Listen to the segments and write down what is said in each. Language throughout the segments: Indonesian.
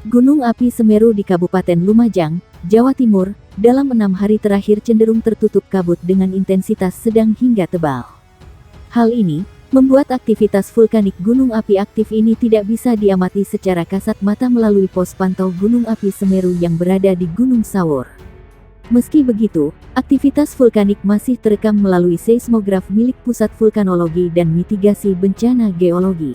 Gunung api Semeru di Kabupaten Lumajang, Jawa Timur, dalam 6 hari terakhir cenderung tertutup kabut dengan intensitas sedang hingga tebal. Hal ini membuat aktivitas vulkanik gunung api aktif ini tidak bisa diamati secara kasat mata melalui pos pantau gunung api Semeru yang berada di Gunung Sawur. Meski begitu, aktivitas vulkanik masih terekam melalui seismograf milik Pusat Vulkanologi dan Mitigasi Bencana Geologi.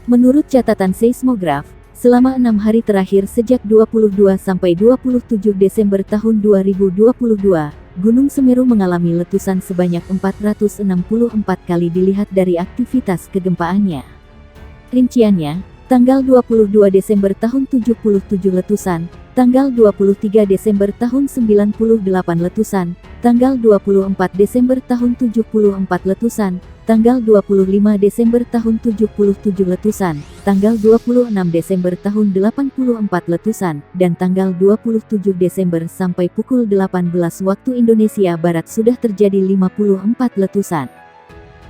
Menurut catatan seismograf, selama 6 hari terakhir sejak 22 sampai 27 Desember tahun 2022, Gunung Semeru mengalami letusan sebanyak 464 kali dilihat dari aktivitas kegempaannya. Rinciannya, tanggal 22 Desember tahun 77 letusan, tanggal 23 Desember tahun 98 letusan, tanggal 24 Desember tahun 74 letusan, tanggal 25 Desember tahun 77 letusan, tanggal 26 Desember tahun 84 letusan, dan tanggal 27 Desember sampai pukul 18 waktu Indonesia Barat sudah terjadi 54 letusan.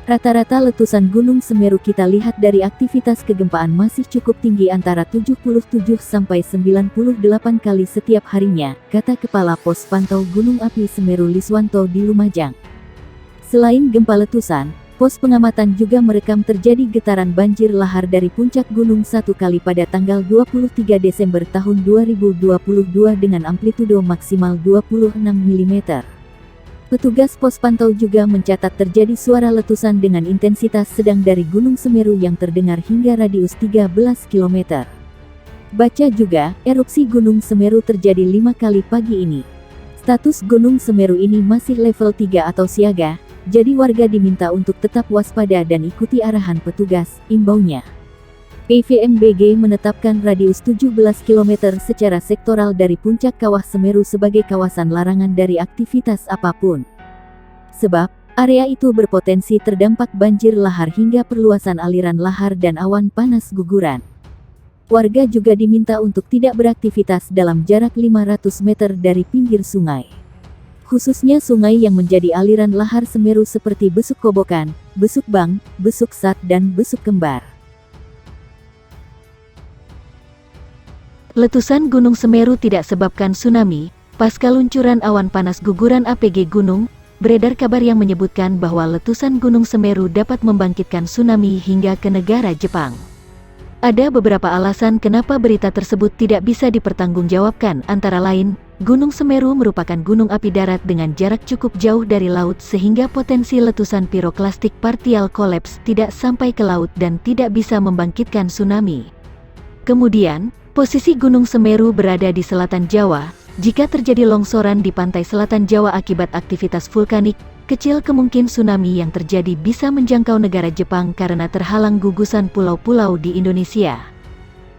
Rata-rata letusan Gunung Semeru kita lihat dari aktivitas kegempaan masih cukup tinggi antara 77 sampai 98 kali setiap harinya, kata Kepala Pos Pantau Gunung Api Semeru Liswanto di Lumajang. Selain gempa letusan, pos pengamatan juga merekam terjadi getaran banjir lahar dari puncak gunung satu kali pada tanggal 23 Desember tahun 2022 dengan amplitudo maksimal 26 mm. Petugas pos pantau juga mencatat terjadi suara letusan dengan intensitas sedang dari Gunung Semeru yang terdengar hingga radius 13 km. Baca juga, erupsi Gunung Semeru terjadi 5 kali pagi ini. Status Gunung Semeru ini masih level 3 atau siaga, jadi warga diminta untuk tetap waspada dan ikuti arahan petugas, imbaunya. PVMBG menetapkan radius 17 km secara sektoral dari puncak kawah Semeru sebagai kawasan larangan dari aktivitas apapun. Sebab, area itu berpotensi terdampak banjir lahar hingga perluasan aliran lahar dan awan panas guguran. Warga juga diminta untuk tidak beraktivitas dalam jarak 500 meter dari pinggir sungai. Khususnya sungai yang menjadi aliran lahar Semeru seperti Besuk Kobokan, Besuk Bang, Besuk Sat dan Besuk Kembar. Letusan Gunung Semeru tidak sebabkan tsunami. Pasca luncuran awan panas guguran APG gunung, beredar kabar yang menyebutkan bahwa letusan Gunung Semeru dapat membangkitkan tsunami hingga ke negara Jepang. Ada beberapa alasan kenapa berita tersebut tidak bisa dipertanggungjawabkan, antara lain, Gunung Semeru merupakan gunung api darat dengan jarak cukup jauh dari laut sehingga potensi letusan piroklastik partial collapse tidak sampai ke laut dan tidak bisa membangkitkan tsunami. Kemudian, posisi Gunung Semeru berada di selatan Jawa. Jika terjadi longsoran di pantai selatan Jawa akibat aktivitas vulkanik, kecil kemungkinan tsunami yang terjadi bisa menjangkau negara Jepang karena terhalang gugusan pulau-pulau di Indonesia.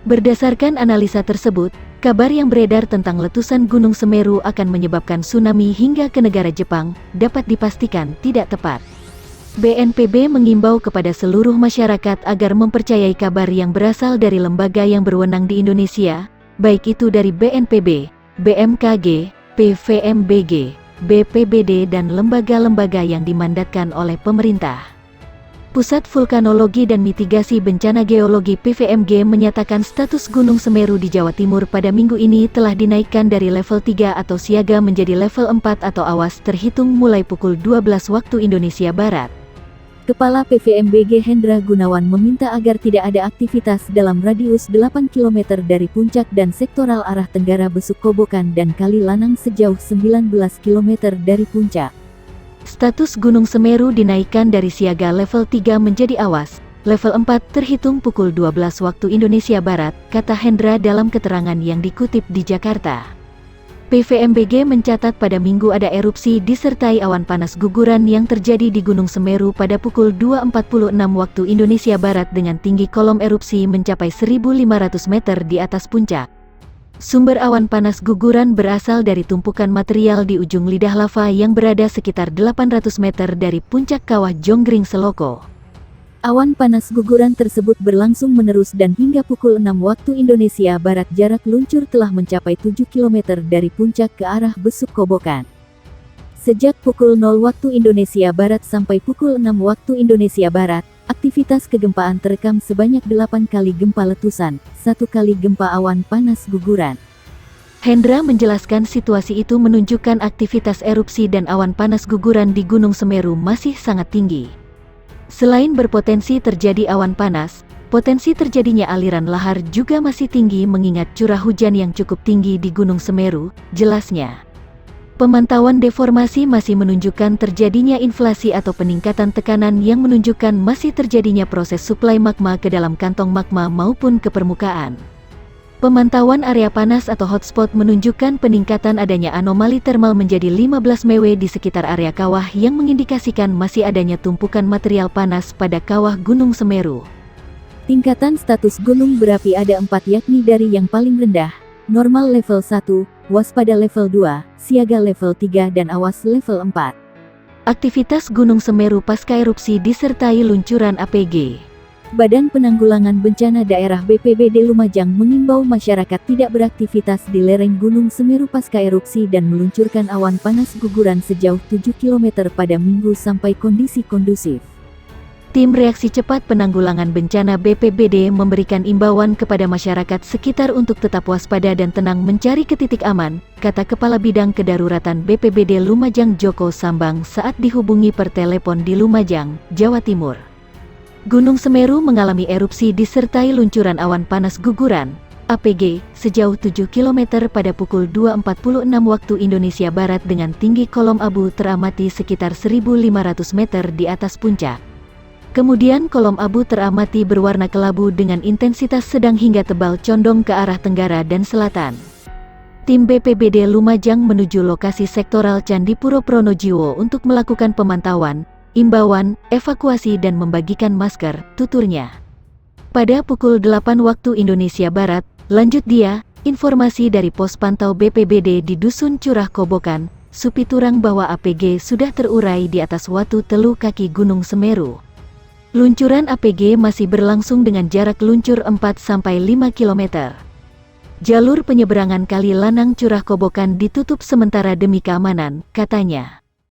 Berdasarkan analisa tersebut, kabar yang beredar tentang letusan Gunung Semeru akan menyebabkan tsunami hingga ke negara Jepang dapat dipastikan tidak tepat. BNPB mengimbau kepada seluruh masyarakat agar mempercayai kabar yang berasal dari lembaga yang berwenang di Indonesia, baik itu dari BNPB, BMKG, PVMBG, BPBD dan lembaga-lembaga yang dimandatkan oleh pemerintah. Pusat Vulkanologi dan Mitigasi Bencana Geologi PVMG menyatakan status Gunung Semeru di Jawa Timur pada minggu ini telah dinaikkan dari level 3 atau siaga menjadi level 4 atau awas terhitung mulai pukul 12 waktu Indonesia Barat. Kepala PVMBG Hendra Gunawan meminta agar tidak ada aktivitas dalam radius 8 km dari puncak dan sektoral arah tenggara Besuk Kobokan dan Kali Lanang sejauh 19 km dari puncak. Status Gunung Semeru dinaikkan dari siaga level 3 menjadi awas, level 4 terhitung pukul 12 waktu Indonesia Barat, kata Hendra dalam keterangan yang dikutip di Jakarta. PVMBG mencatat pada minggu ada erupsi disertai awan panas guguran yang terjadi di Gunung Semeru pada pukul 2.46 waktu Indonesia Barat dengan tinggi kolom erupsi mencapai 1.500 meter di atas puncak. Sumber awan panas guguran berasal dari tumpukan material di ujung lidah lava yang berada sekitar 800 meter dari puncak kawah Jonggring Seloko. Awan panas guguran tersebut berlangsung menerus dan hingga pukul 6 waktu Indonesia Barat jarak luncur telah mencapai 7 km dari puncak ke arah Besuk Kobokan. Sejak pukul 0 waktu Indonesia Barat sampai pukul 6 waktu Indonesia Barat, Aktivitas kegempaan terekam sebanyak 8 kali gempa letusan, 1 kali gempa awan panas guguran. Hendra menjelaskan situasi itu menunjukkan aktivitas erupsi dan awan panas guguran di Gunung Semeru masih sangat tinggi. Selain berpotensi terjadi awan panas, potensi terjadinya aliran lahar juga masih tinggi mengingat curah hujan yang cukup tinggi di Gunung Semeru, jelasnya. Pemantauan deformasi masih menunjukkan terjadinya inflasi atau peningkatan tekanan yang menunjukkan masih terjadinya proses suplai magma ke dalam kantong magma maupun ke permukaan. Pemantauan area panas atau hotspot menunjukkan peningkatan adanya anomali termal menjadi 15 MW di sekitar area kawah yang mengindikasikan masih adanya tumpukan material panas pada kawah Gunung Semeru. Tingkatan status gunung berapi ada 4 yakni dari yang paling rendah, normal level 1, waspada level 2, siaga level 3 dan awas level 4. Aktivitas Gunung Semeru pasca erupsi disertai luncuran APG. Badan Penanggulangan Bencana Daerah BPBD Lumajang mengimbau masyarakat tidak beraktivitas di lereng Gunung Semeru pasca erupsi dan meluncurkan awan panas guguran sejauh 7 km pada Minggu sampai kondisi kondusif. Tim Reaksi Cepat Penanggulangan Bencana BPBD memberikan imbauan kepada masyarakat sekitar untuk tetap waspada dan tenang mencari ke titik aman, kata Kepala Bidang Kedaruratan BPBD Lumajang Joko Sambang saat dihubungi per telepon di Lumajang, Jawa Timur. Gunung Semeru mengalami erupsi disertai luncuran awan panas guguran, APG, sejauh 7 km pada pukul 2.46 waktu Indonesia Barat dengan tinggi kolom abu teramati sekitar 1.500 meter di atas puncak. Kemudian kolom abu teramati berwarna kelabu dengan intensitas sedang hingga tebal condong ke arah tenggara dan selatan. Tim BPBD Lumajang menuju lokasi sektoral Candi Puro Pronojiwo untuk melakukan pemantauan, imbauan, evakuasi dan membagikan masker, tuturnya. Pada pukul 8 waktu Indonesia Barat, lanjut dia, informasi dari pos pantau BPBD di Dusun Curah Kobokan, Supiturang bahwa APG sudah terurai di atas Watu Telu kaki Gunung Semeru. Luncuran APG masih berlangsung dengan jarak luncur 4-5 km. Jalur penyeberangan Kali Lanang Curah Kobokan ditutup sementara demi keamanan, katanya.